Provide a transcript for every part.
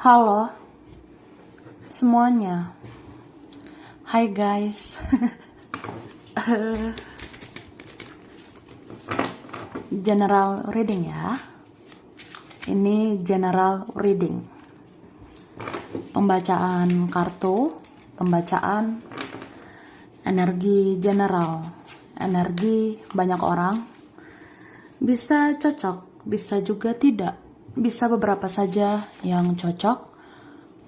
Halo semuanya. Hai guys. General reading ya. Ini general reading. Pembacaan kartu, pembacaan energi general, energi banyak orang. Bisa cocok, bisa juga tidak. Bisa beberapa saja yang cocok.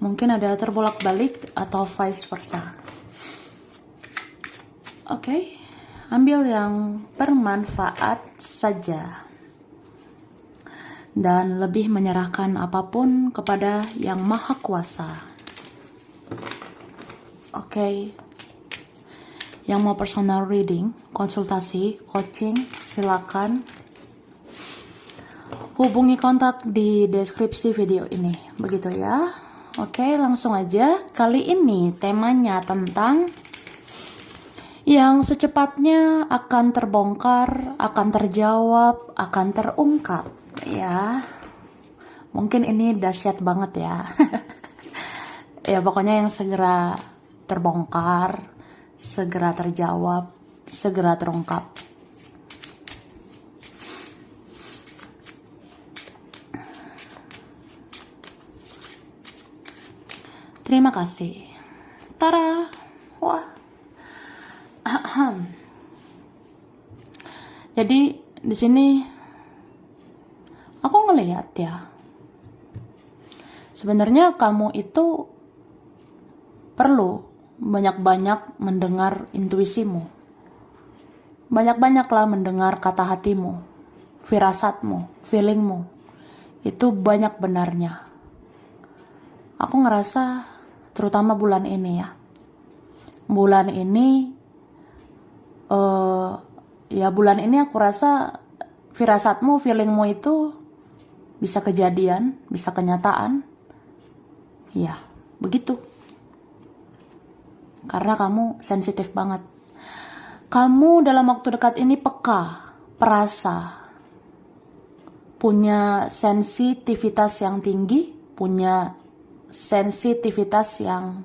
Mungkin ada terbolak-balik atau vice versa. Oke, ambil yang bermanfaat saja. Dan lebih menyerahkan apapun kepada Yang Maha Kuasa. Oke. Yang mau personal reading, konsultasi, coaching, silakan hubungi kontak di deskripsi video ini. Begitu ya. Oke, langsung aja. Kali ini temanya tentang yang secepatnya akan terbongkar, akan terjawab, akan terungkap. Ya, mungkin ini dahsyat banget ya. Ya, pokoknya yang segera terbongkar, segera terjawab, segera terungkap. Terima kasih. Tara. Wah. Jadi di sini aku ngelihat ya. Sebenarnya kamu itu perlu banyak-banyak mendengar intuisimu. Banyak-banyaklah mendengar kata hatimu, firasatmu, feelingmu. Itu banyak benarnya. Aku ngerasa terutama bulan ini ya. Bulan ini bulan ini aku rasa firasatmu, feelingmu itu bisa kejadian, bisa kenyataan. Ya, begitu. Karena kamu sensitif banget. Kamu dalam waktu dekat ini peka, perasa, punya sensitivitas yang tinggi, punya sensitivitas yang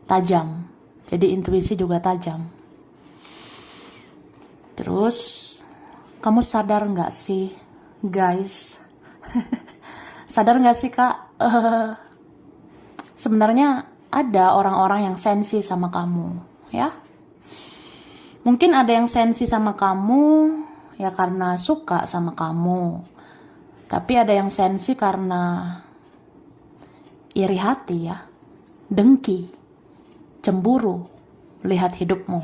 tajam. Jadi intuisi juga tajam. Terus kamu sadar nggak sih, guys? Sadar nggak sih kak? Sebenarnya ada orang-orang yang sensi sama kamu, ya? Mungkin ada yang sensi sama kamu ya karena suka sama kamu. Tapi ada yang sensi karena iri hati ya, dengki, cemburu, lihat hidupmu.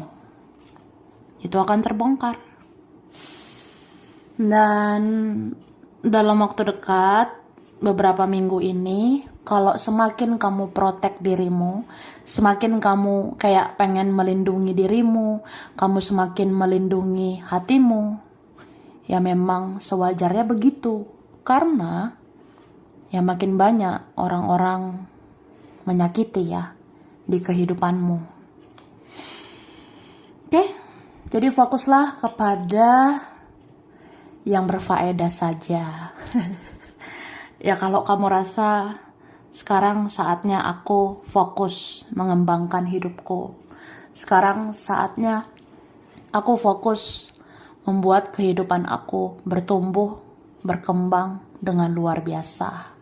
Itu akan terbongkar. Dan dalam waktu dekat, beberapa minggu ini, kalau semakin kamu protek dirimu, semakin kamu kayak pengen melindungi dirimu, kamu semakin melindungi hatimu, ya memang sewajarnya begitu. Karena ya makin banyak orang-orang menyakiti ya di kehidupanmu. Oke, jadi fokuslah kepada yang berfaedah saja. Ya kalau kamu rasa sekarang saatnya aku fokus mengembangkan hidupku. Sekarang saatnya aku fokus membuat kehidupan aku bertumbuh, berkembang dengan luar biasa.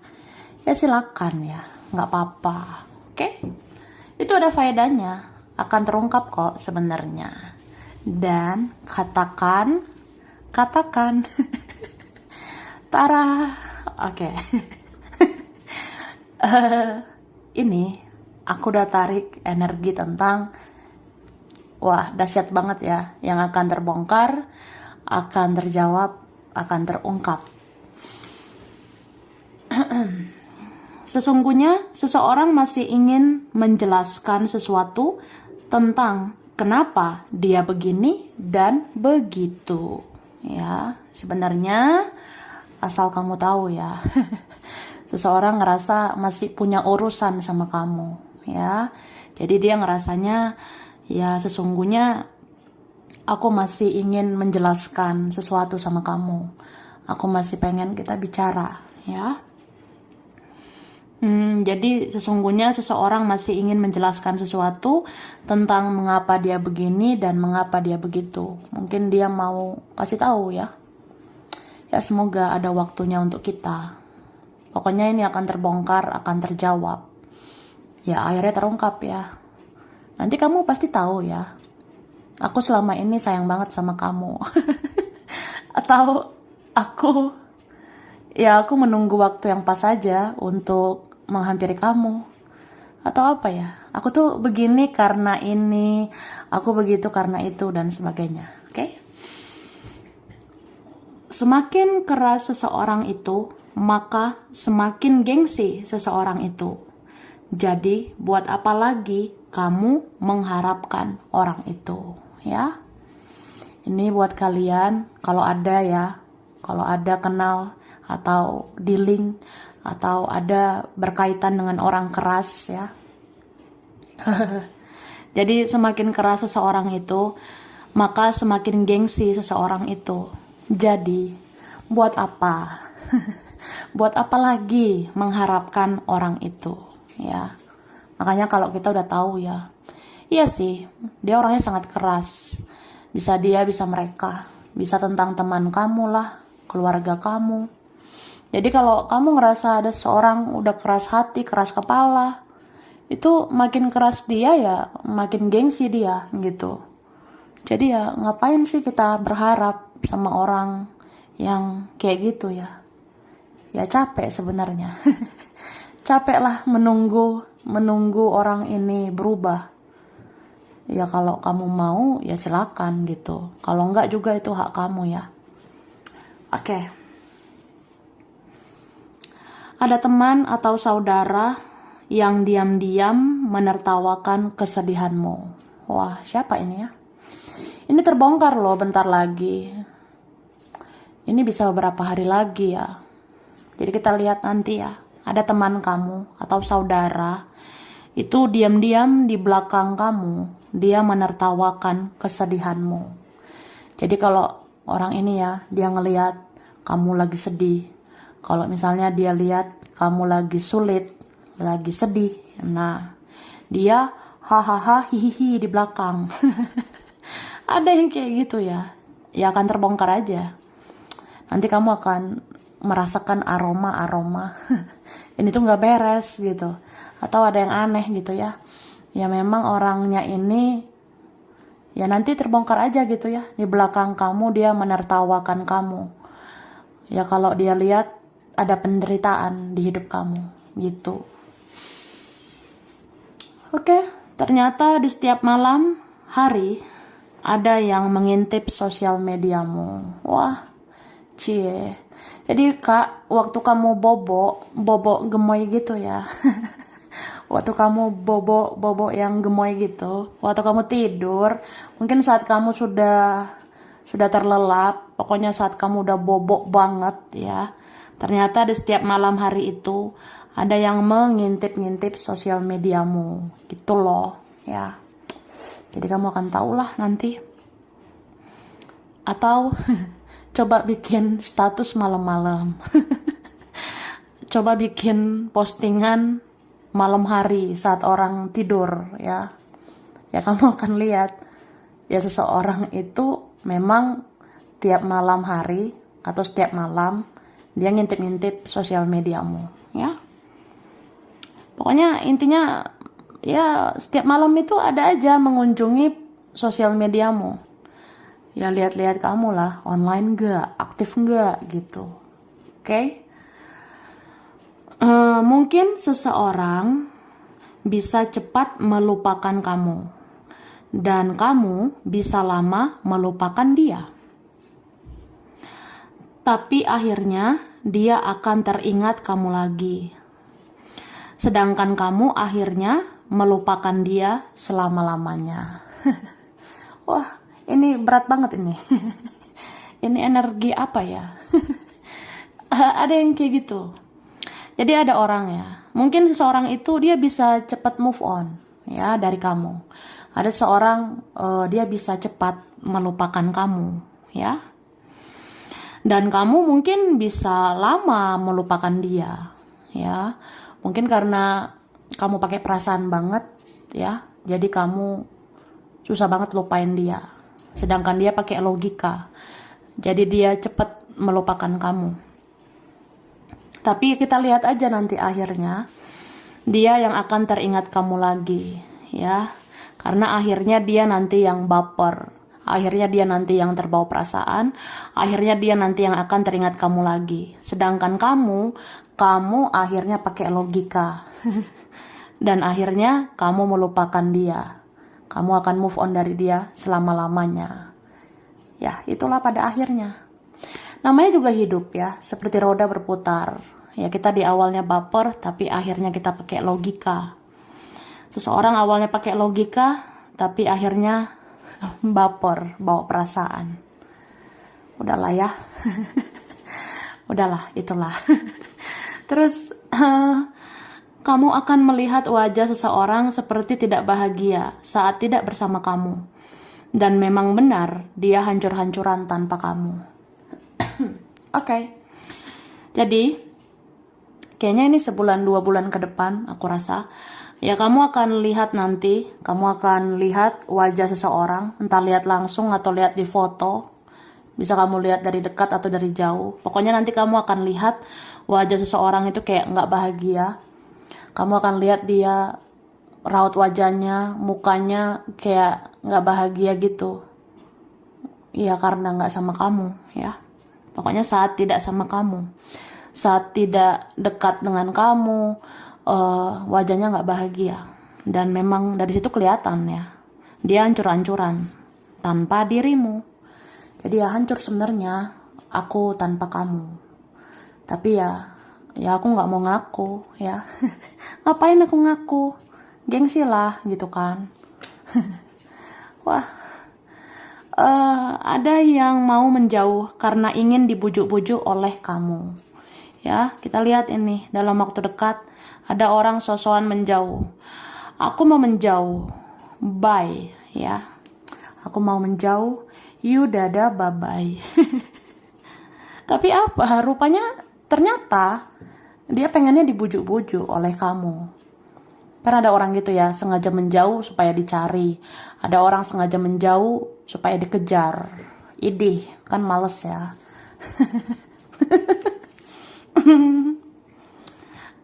Ya silakan ya, nggak apa-apa. Oke? Itu ada faedahnya, akan terungkap kok sebenarnya. Dan katakan, Tara, oke. Ini aku udah tarik energi tentang, wah dahsyat banget ya, yang akan terbongkar, akan terjawab, akan terungkap. Sesungguhnya seseorang masih ingin menjelaskan sesuatu tentang kenapa dia begini dan begitu. Ya, sebenarnya asal kamu tahu ya. Seseorang ngerasa masih punya urusan sama kamu, ya. Jadi dia ngerasanya ya sesungguhnya aku masih ingin menjelaskan sesuatu sama kamu. Aku masih pengen kita bicara, ya. Jadi sesungguhnya seseorang masih ingin menjelaskan sesuatu tentang mengapa dia begini dan mengapa dia begitu. Mungkin dia mau kasih tahu ya. Ya semoga ada waktunya untuk kita. Pokoknya ini akan terbongkar, akan terjawab. Ya akhirnya terungkap ya. Nanti kamu pasti tahu ya. Aku selama ini sayang banget sama kamu. Atau aku menunggu waktu yang pas saja untuk menghampiri kamu. Atau apa ya? Aku tuh begini karena ini, aku begitu karena itu, dan sebagainya. Oke? Semakin keras seseorang itu, maka semakin gengsi seseorang itu. Jadi, buat apa lagi kamu mengharapkan orang itu? Ya? Ini buat kalian, kalau ada kenal atau dealing atau ada berkaitan dengan orang keras ya. Jadi semakin keras seseorang itu, maka semakin gengsi seseorang itu. Jadi, buat apa? Buat apa lagi mengharapkan orang itu, ya. Makanya kalau kita udah tahu ya, iya sih, dia orangnya sangat keras. Bisa dia, bisa mereka, bisa tentang teman kamu lah, keluarga kamu. Jadi kalau kamu ngerasa ada seorang udah keras hati, keras kepala, itu makin keras dia ya, makin gengsi dia gitu. Jadi ya ngapain sih kita berharap sama orang yang kayak gitu ya? Ya capek sebenarnya. Capek lah menunggu orang ini berubah. Ya kalau kamu mau ya silakan gitu. Kalau enggak juga itu hak kamu ya. Oke. Ada teman atau saudara yang diam-diam menertawakan kesedihanmu. Wah, siapa ini ya? Ini terbongkar loh bentar lagi. Ini bisa beberapa hari lagi ya. Jadi kita lihat nanti ya. Ada teman kamu atau saudara itu diam-diam di belakang kamu. Dia menertawakan kesedihanmu. Jadi kalau orang ini ya, dia ngelihat kamu lagi sedih. Kalau misalnya dia lihat kamu lagi sulit, lagi sedih, nah dia hahaha hihihi di belakang. Ada yang kayak gitu ya. Ya akan terbongkar aja. Nanti kamu akan merasakan aroma-aroma. Ini tuh nggak beres gitu. Atau ada yang aneh gitu ya. Ya memang orangnya ini ya nanti terbongkar aja gitu ya. Di belakang kamu dia menertawakan kamu. Ya kalau dia lihat ada penderitaan di hidup kamu gitu. Oke, ternyata di setiap malam hari ada yang mengintip sosial mediamu. Wah, cie. Jadi kak, waktu kamu bobo gemoy gitu ya. Waktu kamu bobo yang gemoy gitu, waktu kamu tidur, mungkin saat kamu sudah terlelap, pokoknya saat kamu udah bobo banget ya. Ternyata di setiap malam hari itu ada yang mengintip-ngintip sosial mediamu, gitu loh ya. Jadi kamu akan tahulah nanti. Atau coba bikin status malam-malam. Coba bikin postingan malam hari saat orang tidur ya. Ya kamu akan lihat ya seseorang itu memang tiap malam hari atau setiap malam dia ngintip-ngintip sosial mediamu ya. Pokoknya intinya ya setiap malam itu ada aja mengunjungi sosial mediamu. Ya lihat-lihat kamu lah, online gak, aktif gak gitu. Oke? Mungkin seseorang bisa cepat melupakan kamu. Dan kamu bisa lama melupakan dia. Tapi akhirnya dia akan teringat kamu lagi. Sedangkan kamu akhirnya melupakan dia selama-lamanya. Wah, ini berat banget ini. Ini energi apa ya? Ada yang kayak gitu. Jadi ada orang ya. Mungkin seseorang itu dia bisa cepat move on ya dari kamu. Ada seorang dia bisa cepat melupakan kamu ya. Dan kamu mungkin bisa lama melupakan dia ya. Mungkin karena kamu pakai perasaan banget ya, jadi kamu susah banget lupain dia. Sedangkan dia pakai logika, jadi dia cepet melupakan kamu. Tapi kita lihat aja nanti akhirnya, dia yang akan teringat kamu lagi ya. Karena akhirnya dia nanti yang baper, akhirnya dia nanti yang terbawa perasaan, akhirnya dia nanti yang akan teringat kamu lagi. Sedangkan kamu akhirnya pakai logika. Dan akhirnya kamu melupakan dia. Kamu akan move on dari dia selama-lamanya. Ya, itulah pada akhirnya. Namanya juga hidup ya, seperti roda berputar. Ya, kita di awalnya baper, tapi akhirnya kita pakai logika. Seseorang awalnya pakai logika, tapi akhirnya baper, bawa perasaan. Udahlah ya. Udahlah, itulah. Terus, kamu akan melihat wajah seseorang seperti tidak bahagia saat tidak bersama kamu. Dan memang benar, dia hancur-hancuran tanpa kamu. Oke. Jadi, kayaknya ini sebulan 2 bulan ke depan, aku rasa. Ya, kamu akan lihat nanti, kamu akan lihat wajah seseorang, entah lihat langsung atau lihat di foto. Bisa kamu lihat dari dekat atau dari jauh. Pokoknya nanti kamu akan lihat wajah seseorang itu kayak nggak bahagia. Kamu akan lihat dia, raut wajahnya, mukanya kayak nggak bahagia gitu. Iya, karena nggak sama kamu, ya. Pokoknya saat tidak sama kamu, saat tidak dekat dengan kamu, wajahnya nggak bahagia. Dan memang dari situ kelihatan ya, dia hancur-hancuran tanpa dirimu. Jadi ya hancur sebenarnya aku tanpa kamu. Tapi ya aku nggak mau ngaku ya. Ngapain aku ngaku? Gengsi lah gitu kan. Wah, ada yang mau menjauh karena ingin dibujuk-bujuk oleh kamu. Ya, kita lihat ini dalam waktu dekat ada orang sosokan menjauh. Aku mau menjauh, bye ya. Aku mau menjauh, you dadah bye bye. Tapi apa? Rupanya ternyata dia pengennya dibujuk-bujuk oleh kamu. Kan ada orang gitu ya, sengaja menjauh supaya dicari. Ada orang sengaja menjauh supaya dikejar. Idih, kan males ya.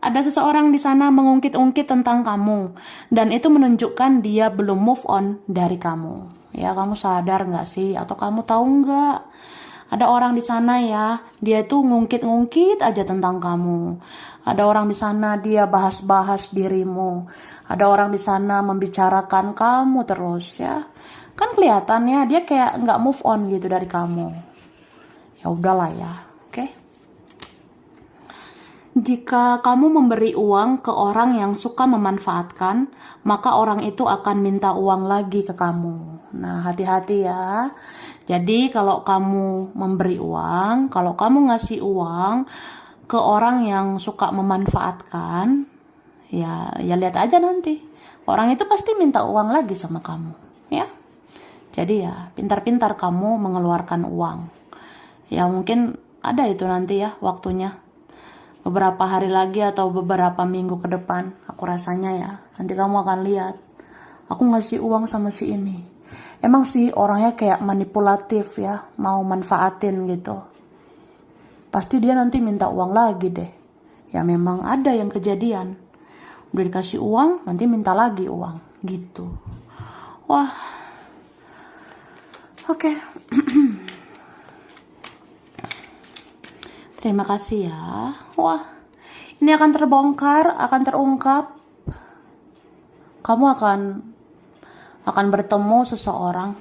Ada seseorang di sana mengungkit-ungkit tentang kamu, dan itu menunjukkan dia belum move on dari kamu. Ya, kamu sadar nggak sih? Atau kamu tahu nggak? Ada orang di sana ya, dia tuh ngungkit-ngungkit aja tentang kamu. Ada orang di sana dia bahas-bahas dirimu. Ada orang di sana membicarakan kamu terus ya. Kan kelihatannya dia kayak nggak move on gitu dari kamu. Ya udahlah ya, oke? Jika kamu memberi uang ke orang yang suka memanfaatkan, maka orang itu akan minta uang lagi ke kamu. Nah, hati-hati ya. Jadi, kalau kamu memberi uang, kalau kamu ngasih uang ke orang yang suka memanfaatkan, ya lihat aja nanti. Orang itu pasti minta uang lagi sama kamu, ya. Jadi ya, pintar-pintar kamu mengeluarkan uang. Ya, mungkin ada itu nanti ya waktunya. Beberapa hari lagi atau beberapa minggu ke depan, aku rasanya ya, nanti kamu akan lihat aku ngasih uang sama si ini. Emang sih orangnya kayak manipulatif ya, mau manfaatin gitu. Pasti dia nanti minta uang lagi deh. Ya memang ada yang kejadian, udah dikasih uang nanti minta lagi uang gitu. Wah, oke. Terima kasih ya. Wah, ini akan terbongkar, akan terungkap. Kamu akan bertemu seseorang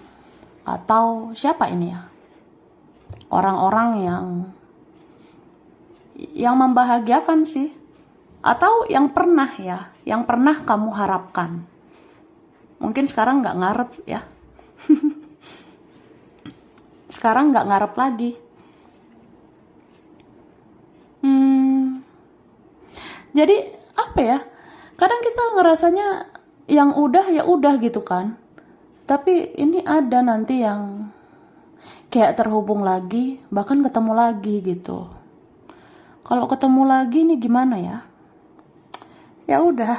atau siapa ini ya? Orang-orang yang membahagiakan sih. Atau yang pernah ya, yang pernah kamu harapkan. Mungkin sekarang nggak ngarep ya. Sekarang nggak ngarep lagi. Jadi apa ya? Kadang kita ngerasanya yang udah ya udah gitu kan. Tapi ini ada nanti yang kayak terhubung lagi, bahkan ketemu lagi gitu. Kalau ketemu lagi nih gimana ya? ya udah.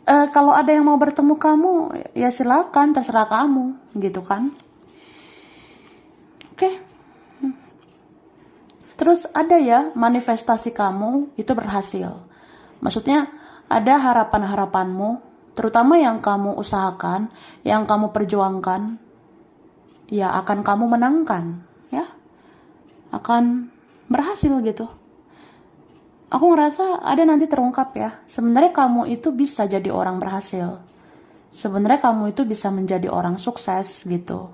Kalau ada yang mau bertemu kamu, ya silakan, terserah kamu, gitu kan. Oke. Terus ada ya manifestasi kamu itu berhasil. Maksudnya ada harapan-harapanmu, terutama yang kamu usahakan, yang kamu perjuangkan, ya akan kamu menangkan, ya. Akan berhasil gitu. Aku ngerasa ada nanti terungkap ya. Sebenarnya kamu itu bisa jadi orang berhasil. Sebenarnya kamu itu bisa menjadi orang sukses gitu.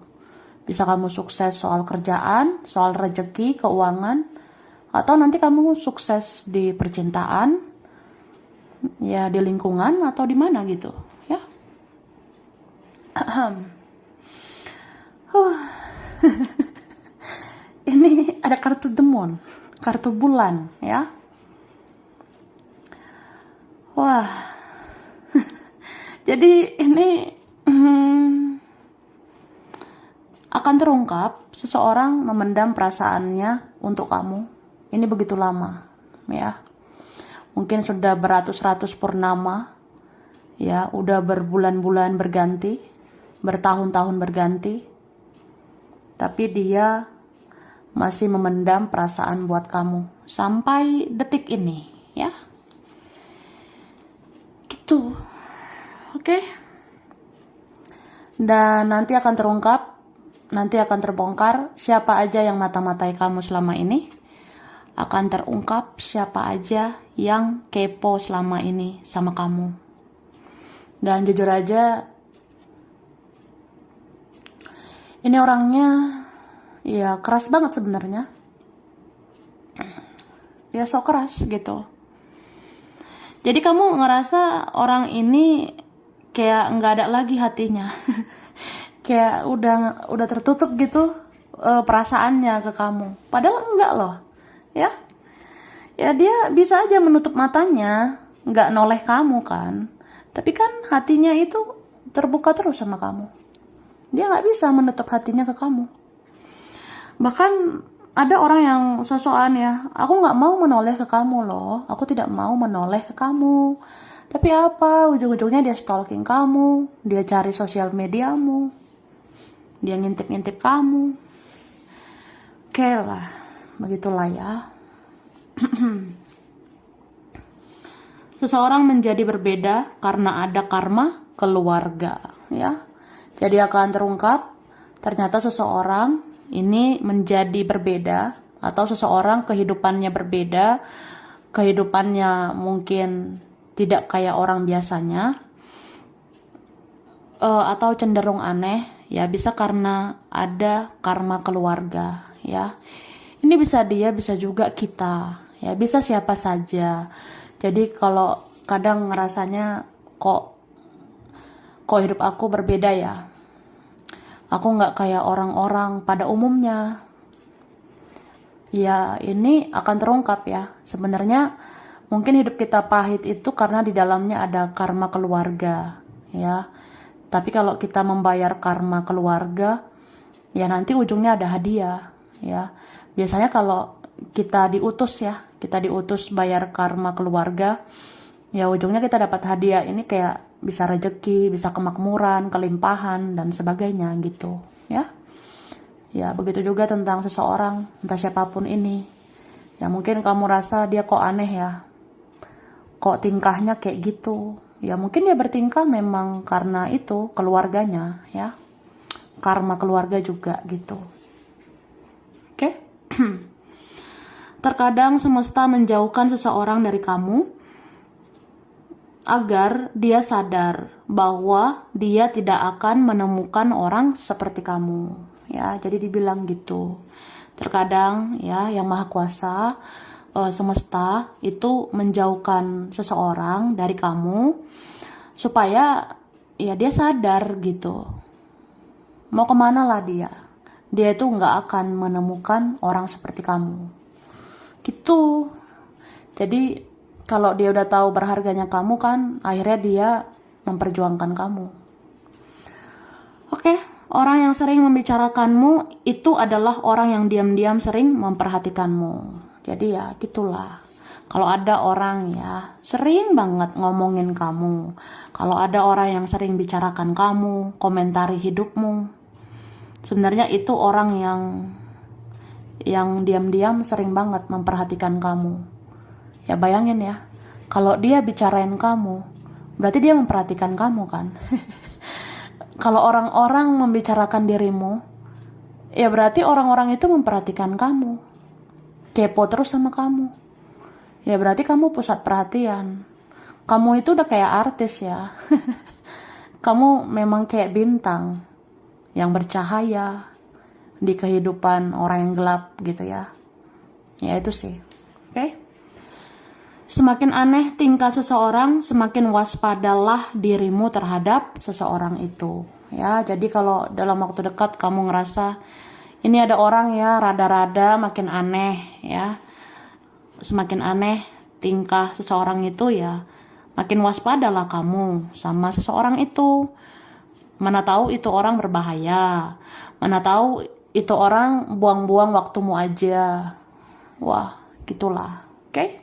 Bisa kamu sukses soal kerjaan, soal rezeki, keuangan, atau nanti kamu sukses di percintaan, ya di lingkungan atau di mana gitu, ya. Ini ada kartu demon, kartu bulan, ya. Wah. Jadi ini akan terungkap seseorang memendam perasaannya untuk kamu. Ini begitu lama, ya. Mungkin sudah beratus-ratus purnama, ya, udah berbulan-bulan berganti, bertahun-tahun berganti. Tapi dia masih memendam perasaan buat kamu sampai detik ini, ya. Gitu. Oke. Dan nanti akan terungkap, nanti akan terbongkar siapa aja yang mata-matai kamu selama ini. Akan terungkap siapa aja yang kepo selama ini sama kamu. Dan jujur aja, ini orangnya ya keras banget sebenarnya. Ya sok keras gitu. Jadi kamu ngerasa orang ini kayak nggak ada lagi hatinya. Kayak udah tertutup gitu perasaannya ke kamu. Padahal enggak loh. Ya. Ya dia bisa aja menutup matanya, nggak noleh kamu kan. Tapi kan hatinya itu terbuka terus sama kamu. Dia nggak bisa menutup hatinya ke kamu. Bahkan ada orang yang sosokan ya, aku nggak mau menoleh ke kamu loh, aku tidak mau menoleh ke kamu. Tapi apa, ujung-ujungnya dia stalking kamu, dia cari sosial mediamu, dia ngintip-ngintip kamu. Oke lah, begitulah ya. Seseorang menjadi berbeda karena ada karma keluarga, ya. Jadi akan terungkap ternyata seseorang ini menjadi berbeda, atau seseorang kehidupannya berbeda, kehidupannya mungkin tidak kayak orang biasanya, atau cenderung aneh, ya bisa karena ada karma keluarga, ya. Ini bisa dia, bisa juga kita, ya bisa siapa saja. Jadi kalau kadang ngerasanya kok hidup aku berbeda ya, aku nggak kayak orang-orang pada umumnya. Ya ini akan terungkap ya. Sebenarnya mungkin hidup kita pahit itu karena di dalamnya ada karma keluarga, ya. Tapi kalau kita membayar karma keluarga, ya nanti ujungnya ada hadiah, ya. Biasanya kalau kita diutus ya, kita diutus bayar karma keluarga, ya ujungnya kita dapat hadiah. Ini kayak bisa rezeki, bisa kemakmuran, kelimpahan dan sebagainya gitu, ya. Ya begitu juga tentang seseorang, entah siapapun ini. Ya mungkin kamu rasa dia kok aneh ya, kok tingkahnya kayak gitu. Ya mungkin dia bertingkah memang karena itu keluarganya, ya. Karma keluarga juga gitu. Oke? Terkadang semesta menjauhkan seseorang dari kamu agar dia sadar bahwa dia tidak akan menemukan orang seperti kamu, ya. Jadi dibilang gitu. Terkadang ya yang maha kuasa, semesta itu menjauhkan seseorang dari kamu supaya ya dia sadar gitu. Mau kemana lah dia itu nggak akan menemukan orang seperti kamu gitu. Jadi kalau dia udah tahu berharganya kamu kan, akhirnya dia memperjuangkan kamu. Oke, orang yang sering membicarakanmu itu adalah orang yang diam-diam sering memperhatikanmu. Jadi ya gitulah. Kalau ada orang ya sering banget ngomongin kamu, kalau ada orang yang sering bicarakan kamu, komentari hidupmu, sebenarnya itu orang yang diam-diam sering banget memperhatikan kamu. Ya bayangin ya, kalau dia bicarain kamu, berarti dia memperhatikan kamu kan. Kalau orang-orang membicarakan dirimu, ya berarti orang-orang itu memperhatikan kamu, kepo terus sama kamu. Ya berarti kamu pusat perhatian. Kamu itu udah kayak artis ya. Kamu memang kayak bintang yang bercahaya di kehidupan orang yang gelap gitu ya. Ya itu sih. Oke? Semakin aneh tingkah seseorang, semakin waspadalah dirimu terhadap seseorang itu. Ya, jadi kalau dalam waktu dekat kamu ngerasa ini ada orang ya rada-rada makin aneh ya. Semakin aneh tingkah seseorang itu ya, makin waspadalah kamu sama seseorang itu. Mana tahu itu orang berbahaya. Mana tahu itu orang buang-buang waktumu aja. Wah, gitulah. Oke?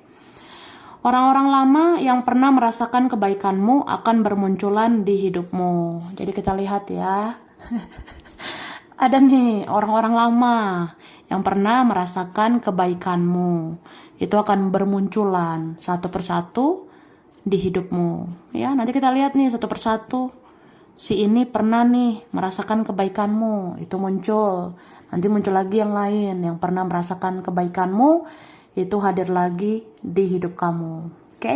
Orang-orang lama yang pernah merasakan kebaikanmu akan bermunculan di hidupmu. Jadi kita lihat ya. Ada nih orang-orang lama yang pernah merasakan kebaikanmu. Itu akan bermunculan satu persatu di hidupmu. Ya, nanti kita lihat nih satu persatu. Si ini pernah nih merasakan kebaikanmu, itu muncul. Nanti muncul lagi yang lain yang pernah merasakan kebaikanmu, itu hadir lagi di hidup kamu. Oke?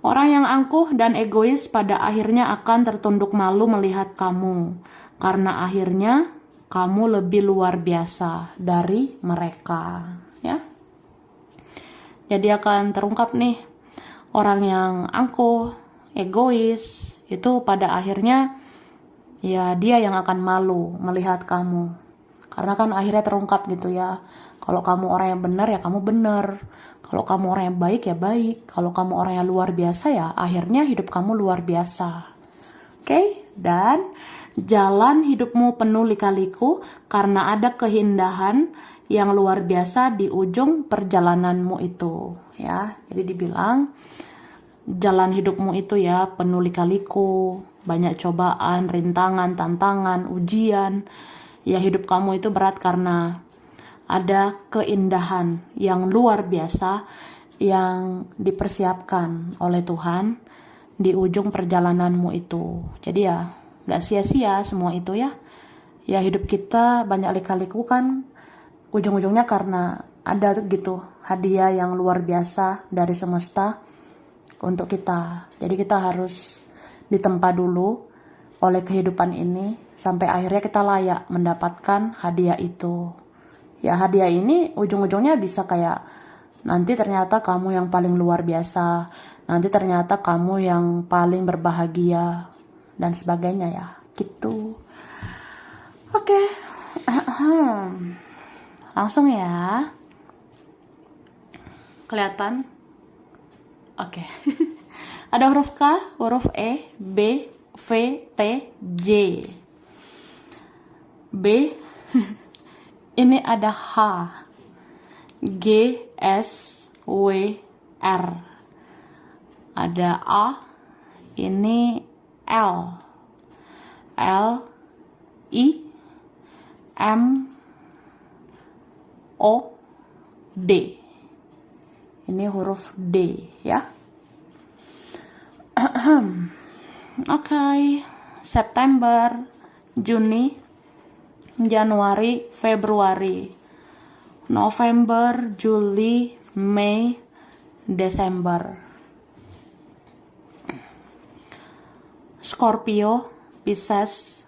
Orang yang angkuh dan egois pada akhirnya akan tertunduk malu melihat kamu. Karena akhirnya kamu lebih luar biasa dari mereka. Ya? Jadi akan terungkap nih, orang yang angkuh, egois, itu pada akhirnya ya dia yang akan malu melihat kamu. Karena kan akhirnya terungkap gitu ya. Kalau kamu orang yang benar ya kamu benar. Kalau kamu orang yang baik ya baik. Kalau kamu orang yang luar biasa ya akhirnya hidup kamu luar biasa. Oke? Dan jalan hidupmu penuh lika-liku karena ada keindahan yang luar biasa di ujung perjalananmu itu. Ya, jadi dibilang jalan hidupmu itu ya penuh lika-liku, banyak cobaan, rintangan, tantangan, ujian. Ya hidup kamu itu berat karena ada keindahan yang luar biasa yang dipersiapkan oleh Tuhan di ujung perjalananmu itu. Jadi ya gak sia-sia semua itu ya. Ya hidup kita banyak lika-liku kan ujung-ujungnya karena ada gitu hadiah yang luar biasa dari semesta untuk kita. Jadi kita harus ditempa dulu oleh kehidupan ini sampai akhirnya kita layak mendapatkan hadiah itu. Ya hadiah ini ujung-ujungnya bisa kayak nanti ternyata kamu yang paling luar biasa, nanti ternyata kamu yang paling berbahagia dan sebagainya ya gitu. Oke. Langsung ya. Kelihatan? Oke. Ada huruf K, huruf E, B, V, T, J. B. Ini ada H. G, S, W, R. Ada A. Ini L. L, I, M, O, D. Ini huruf D ya. Oke. September, Juni, Januari, Februari, November, Juli, Mei, Desember. Scorpio, Pisces,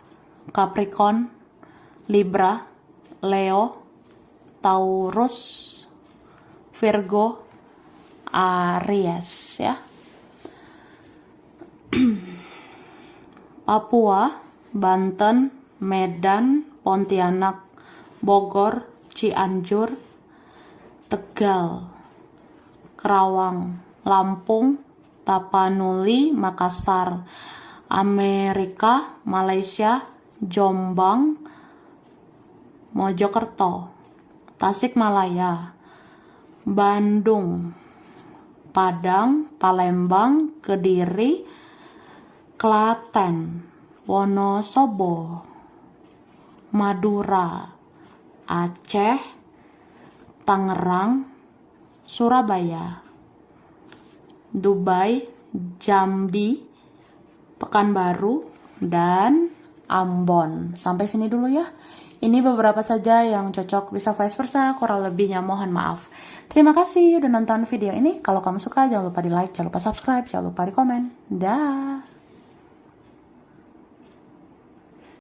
Capricorn, Libra, Leo, Taurus, Virgo, Aries ya. Papua, Banten, Medan, Pontianak, Bogor, Cianjur, Tegal, Kerawang, Lampung, Tapanuli, Makassar, Amerika, Malaysia, Jombang, Mojokerto, Tasikmalaya, Bandung, Padang, Palembang, Kediri, Klaten, Wonosobo, Madura, Aceh, Tangerang, Surabaya, Dubai, Jambi, Pekanbaru, dan Ambon. Sampai sini dulu ya. Ini beberapa saja yang cocok, bisa vice versa, kurang lebihnya mohon maaf. Terima kasih udah nonton video ini. Kalau kamu suka jangan lupa di like, jangan lupa subscribe, jangan lupa di komen. Dah.